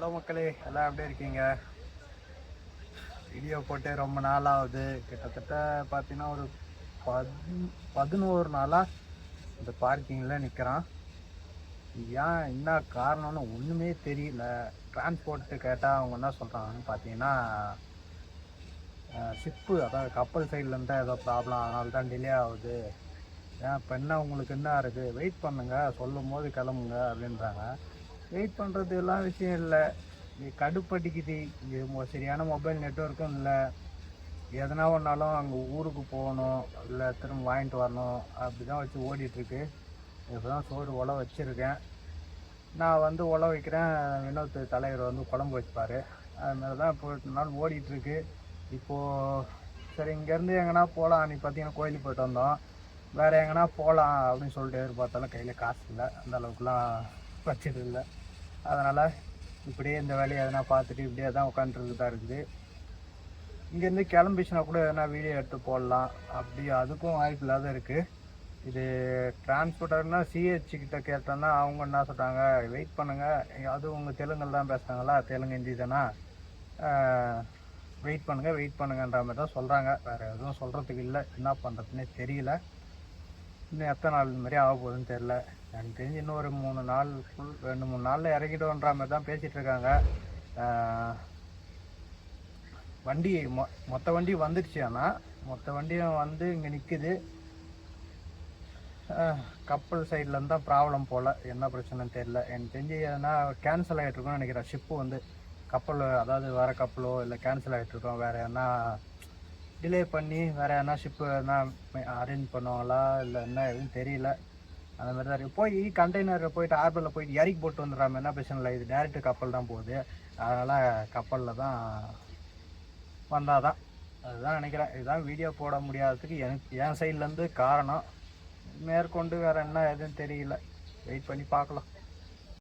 Hello மக்களே, எல்லாம் எப்படி இருக்கீங்க? வீடியோ போட்டு ரொம்ப நாள் ஆகுது. கிட்டத்தட்ட பார்த்தீங்கன்னா ஒரு 11 நாளாக இந்த பார்க்கிங்கில் நிற்கிறான். ஏன் என்ன காரணம்னு ஒன்றுமே தெரியல. டிரான்ஸ்போர்ட்டு கேட்டால் அவங்க என்ன சொல்கிறாங்கன்னு பார்த்தீங்கன்னா, ஷிப்பு அதாவது கப்பல் சைட்லேருந்து ஏதோ ப்ராப்ளம், அதனால தான் டிலே ஆகுது. ஏன் இப்போ என்ன உங்களுக்கு என்ன இருக்குது, வெயிட் பண்ணுங்கள், சொல்லும் போது கிளம்புங்க அப்படின்றாங்க. வெயிட் பண்ணுறது எல்லாம் விஷயம் இல்லை, கடுப்படிக்குது. இது சரியான மொபைல் நெட்ஒர்க்கும் இல்லை. எதனா ஒன்றாலும் அங்கே ஊருக்கு போகணும், இல்லை திரும்ப வாங்கிட்டு வரணும், அப்படி தான் வச்சு ஓடிட்டுருக்கு. இப்போ தான் சோறு உழ வச்சுருக்கேன். நான் வந்து உழ வைக்கிறேன், வினோத் தலைவர் வந்து குழம்பு வச்சுப்பார். அதுமாதிரி தான் இப்போ நாள் ஓடிட்டுருக்கு. இப்போது சரி, இங்கேருந்து எங்கன்னா போகலாம். நீ பார்த்தீங்கன்னா கோயிலுக்கு போய்ட்டு வந்தோம். வேறு எங்கன்னா போகலாம் அப்படின்னு சொல்லிட்டு எதிர்பார்த்தாலும் கையில் காசு இல்லை, அந்த அளவுக்குலாம் வச்சது இல்லை. அதனால் இப்படியே இந்த வேலையை எதனா பார்த்துட்டு இப்படியே தான் உட்காந்துருக்கு தான் இருக்குது. இங்கேருந்து கிளம்பிச்சுனா கூட எதனா வீடியோ எடுத்து போடலாம், அப்படி அதுக்கும் வாய்ப்பு இல்லாத இருக்குது. இது டிரான்ஸ்போர்ட்டர்னா சிஹெச் கிட்ட கேட்டோன்னா அவங்க என்ன சொல்கிறாங்க, வெயிட் பண்ணுங்கள், அதுவும் உங்கள் தெலுங்கில் தான் பேசுகிறாங்களா, தெலுங்கு ஹிந்தி தானே, வெயிட் பண்ணுங்கன்ற மாதிரி தான் சொல்கிறாங்க. வேறு எதுவும் சொல்கிறதுக்கு இல்லை. என்ன பண்ணுறதுன்னே தெரியல. இன்னும் எத்தனை நாள் இந்த மாதிரி ஆக போகுதுன்னு தெரில. எனக்கு தெரிஞ்சு இன்னும் ஒரு 3 நாள், 2-3 நாளில் இறங்கிடுன்ற மாதிரி தான் பேசிகிட்டு இருக்காங்க. வண்டி மொத்த வண்டி வந்துடுச்சு. ஆனால் மொத்த வண்டியும் வந்து இங்கே நிற்குது. கப்பல் சைட்லேருந்து தான் ப்ராப்ளம் போல், என்ன பிரச்சனைன்னு தெரில. எனக்கு தெரிஞ்சு எதனா கேன்சல் ஆகிட்ருக்கோன்னு நினைக்கிறேன். ஷிப்பு வந்து கப்பல், அதாவது வேறு கப்பலோ இல்லை கேன்சல் ஆகிட்ருக்கோம். வேறு எதனா டிலே பண்ணி வேறு எதனா ஷிப்பு எதனா அரேஞ்ச் பண்ணுவாங்களா இல்லை என்ன எதுவும் தெரியல. அந்த மாதிரி தான் இருக்குது. போய் கண்டெய்னரில் போயிட்டு ஹார்பரில் போயிட்டு இறக்கி போட்டு வந்துடுறாம, என்ன பிரச்சனை இல்லை. இது டேரெக்டு கப்பல் தான் போகுது, அதனால் கப்பலில் தான் வந்தால் தான், அதுதான் நினைக்கிறேன். இதுதான் வீடியோ போட முடியாததுக்கு என் சைட்லேருந்து காரணம். மேற்கொண்டு வேறு என்ன எதுவும் தெரியல. வெயிட் பண்ணி பார்க்கலாம்.